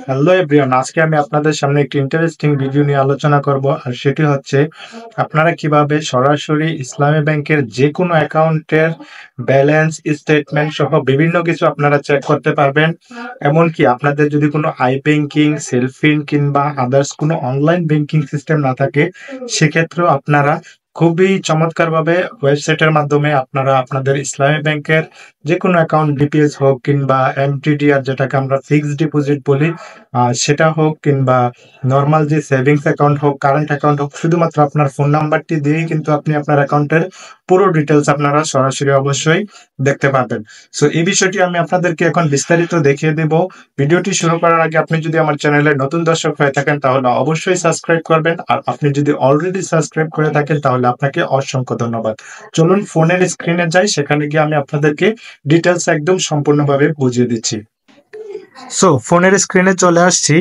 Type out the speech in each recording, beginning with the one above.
Hello everyone, আজকে আমি আপনাদের সামনে একটি ইন্টারেস্টিং ভিডিও নিয়ে আলোচনা করব। আর সেটি হচ্ছে আপনারা কিভাবে সরাসরি ইসলামী ব্যাংকের যে কোনো অ্যাকাউন্টের ব্যালেন্স স্টেটমেন্ট সহ বিভিন্ন কিছু আপনারা চেক করতে পারবেন। এমনকি আপনাদের যদি কোনো আই ব্যাংকিং, সেলফিন কিংবা আদার্স কোনো অনলাইন ব্যাংকিং সিস্টেম না থাকে, সেক্ষেত্রেও আপনারা খুবই চমৎকারভাবে ওয়েবসাইটের মাধ্যমে আপনারা আপনাদের ইসলামী ব্যাংকের যে কোনো অ্যাকাউন্ট, ডিপিএস হোক কিংবা এমটিডিআর যেটাকে আমরা ফিক্সড ডিপোজিট বলি, সেটা হোক কিংবা নর্মাল যে সেভিংস অ্যাকাউন্ট হোক, কারেন্ট অ্যাকাউন্ট হোক, শুধুমাত্র আপনার ফোন নাম্বারটি দিয়েই কিন্তু আপনি আপনার অ্যাকাউন্টের পুরো ডিটেলস আপনারা সরাসরি অবশ্যই দেখতে পাবেন। সো এই বিষয়টি আমি আপনাদেরকে এখন বিস্তারিত দেখিয়ে দেব। ভিডিওটি শুরু করার আগে আপনি যদি আমার চ্যানেলে নতুন দর্শক হয়ে থাকেন তাহলে অবশ্যই সাবস্ক্রাইব করবেন, আর আপনি যদি অলরেডি সাবস্ক্রাইব করে থাকেন তাহলে আপনাকে অসংখ্য ধন্যবাদ। চলুন ফোনের স্ক্রিনে যাই, সেখানে গিয়ে আমি আপনাদেরকে ডিটেলস একদম সম্পূর্ণভাবে বুঝিয়ে দিচ্ছি। সো ফোনের স্ক্রিনে চলে আসছি।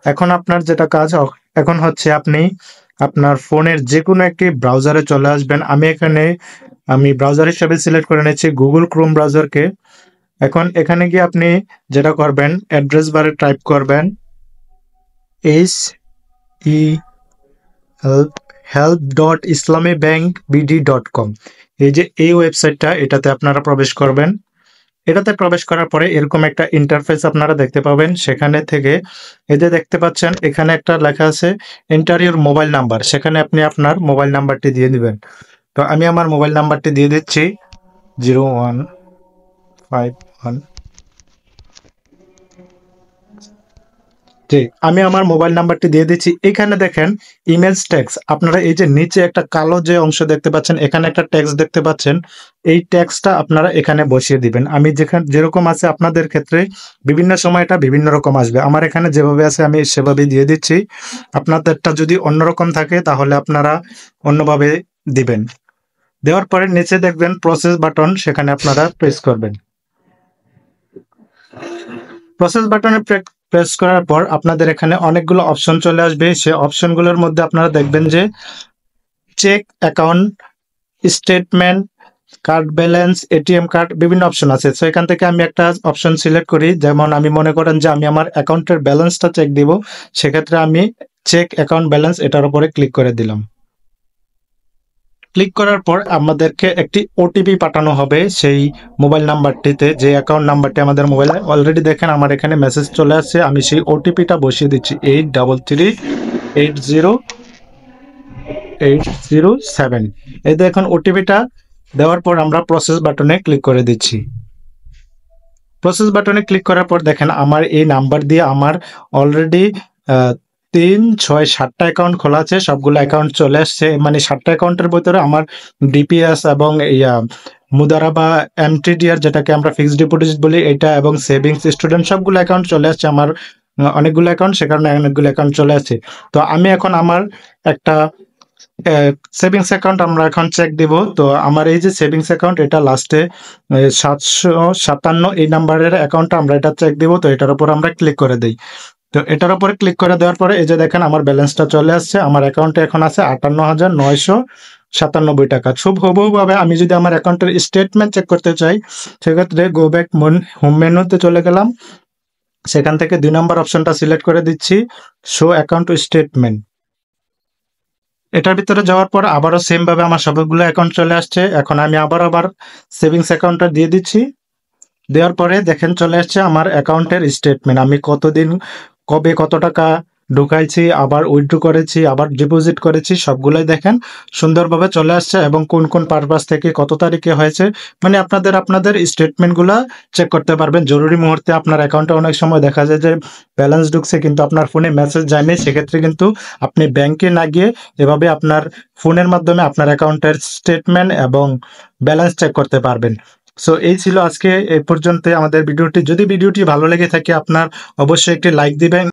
এখন আপনার যেটা কাজ এখন হচ্ছে আপনি আপনার ফোনের যে কোনো একটি ব্রাউজারে চলে আসবেন। আমি ব্রাউজার হিসেবে সিলেক্ট করে নিচ্ছি গুগল ক্রোম ব্রাউজারকে। এখন এখানে গিয়ে আপনি যেটা করবেন, অ্যাড্রেস বারে টাইপ করবেন help.islamibbankbd.com। এই ওয়েবসাইটটা, এটাতে আপনারা প্রবেশ করবেন। এটাতে প্রবেশ করার পরে এরকম একটা ইন্টারফেস আপনারা দেখতে পাবেন। সেখানে থেকে এই যে দেখতে পাচ্ছেন, এখানে একটা লেখা আছে এন্টার ইউর মোবাইল নাম্বার। সেখানে আপনি আপনার মোবাইল নাম্বারটি দিয়ে দিবেন। তো আমি আমার মোবাইল নাম্বারটি দিয়ে দিচ্ছি 0151। জি, আমি আমার মোবাইল নাম্বারটি দিয়ে দিচ্ছি। এখানে দেখেন ইমেজ ট্যাক্স, আপনারা এই যে নিচে একটা কালো যে অংশ দেখতে পাচ্ছেন, এখানে একটা ট্যাক্স দেখতে পাচ্ছেন। এই ট্যাক্সটা আপনারা এখানে বসিয়ে দিবেন। আমি যেরকম আছে আপনাদের ক্ষেত্রে বিভিন্ন সময় এটা বিভিন্ন রকম আসবে। আমার এখানে যেভাবে আছে আমি সেভাবেই দিয়ে দিচ্ছি। আপনাদেরটা যদি অন্যরকম থাকে তাহলে আপনারা অন্যভাবে দিবেন। দেওয়ার পরে নিচে দেখবেন প্রসেস বাটন, সেখানে আপনারা প্রেস করবেন। প্রসেস বাটনে প্রেস করার পর আপনাদের এখানে অনেকগুলো অপশন চলে আসবে। সেই অপশনগুলোর মধ্যে আপনারা দেখবেন যে check account statement, card balance, ATM card, বিভিন্ন অপশন আছে। সো এখান থেকে আমি একটা অপশন সিলেক্ট করি। যেমন আমি মনে করেন যে আমি আমার অ্যাকাউন্টের ব্যালেন্সটা চেক দিব, সেক্ষেত্রে আমি চেক অ্যাকাউন্ট ব্যালেন্স এটার উপরে ক্লিক করে দিলাম। ক্লিক করার পর আমাদেরকে একটি ওটিপি পাঠানো হবে সেই মোবাইল নাম্বারটিতে, যে অ্যাকাউন্ট নাম্বারটি আমাদের মোবাইলে অলরেডি দেখেন আমার এখানে মেসেজ চলে আসছে। আমি সেই ওটিপিটা বসিয়ে দিচ্ছি 83380807। এই দেখুন ওটিপিটা দেওয়ার পর আমরা প্রসেস বাটনে ক্লিক করে দিচ্ছি। প্রসেস বাটনে ক্লিক করার পর দেখেন আমার এই নাম্বার দিয়ে আমার অলরেডি 3, 6, 7টা অ্যাকাউন্ট খোলা আছে। সবগুলো অ্যাকাউন্ট চলে আসছে। মানে 7টা অ্যাকাউন্টের ভিতরে আমার ডিপিএস এবং মুদারাবা, এমটিডিআর যেটাকে আমরা ফিক্সড ডিপোজিট বলি এটা, এবং সেভিংস, স্টুডেন্ট সবগুলো অ্যাকাউন্ট চলে আসছে। আমার অনেকগুলো অ্যাকাউন্ট, সে কারণে অনেকগুলো অ্যাকাউন্ট চলে আসছে। তো আমি এখন আমার একটা সেভিংস অ্যাকাউন্ট আমরা এখন চেক দিব। তো আমার এই যে সেভিংস অ্যাকাউন্ট, এটা লাস্টে 757 এই নাম্বারের অ্যাকাউন্টটা আমরা এটা চেক দিব। তো এটার উপর আমরা ক্লিক করে দিই। তো এটার উপরে ক্লিক করে দেওয়ার পরে এই যে দেখেন আমার ব্যালেন্সটা চলে আসছে। আমার অ্যাকাউন্টে এখন আছে 58,997 টাকা। হুবহুভাবে আমি যদি আমার অ্যাকাউন্টের স্টেটমেন্ট চেক করতে চাই, সেক্ষেত্রে গো ব্যাক হোম মেনুতে চলে গেলাম। সেখান থেকে 2 নম্বর অপশনটা সিলেক্ট করে দিচ্ছি, শো অ্যাকাউন্ট স্টেটমেন্ট। এটার ভিতরে যাওয়ার পর আবারও সেম ভাবে আমার সবগুলো অ্যাকাউন্ট চলে আসছে। এখন আমি আবার সেভিংস অ্যাকাউন্টটা দিয়ে দিচ্ছি। দেওয়ার পরে দেখেন চলে আসছে আমার অ্যাকাউন্টের স্টেটমেন্ট। আমি কতদিন কবে কত টাকা ঢুকাইছি, আবার উইথড্র করেছি, আবার ডিপোজিট করেছি, সবগুলোই দেখেন সুন্দরভাবে চলে আসছে, এবং কোন কোন পারপাস থেকে কত তারিখে হয়েছে। মানে আপনাদের স্টেটমেন্টগুলো চেক করতে পারবেন। জরুরি মুহূর্তে আপনার অ্যাকাউন্টে অনেক সময় দেখা যায় যে ব্যালেন্স ঢুকছে কিন্তু আপনার ফোনে মেসেজ যায়নি, সেক্ষেত্রে কিন্তু আপনি ব্যাংকে না গিয়ে এভাবে আপনার ফোনের মাধ্যমে আপনার অ্যাকাউন্টের স্টেটমেন্ট এবং ব্যালেন্স চেক করতে পারবেন। সো এই ছিল আজকে এই পর্যন্ত আমাদের ভিডিওটি। যদি ভিডিওটি ভালো লেগে থাকে আপনার অবশ্যই একটি লাইক দিবেন।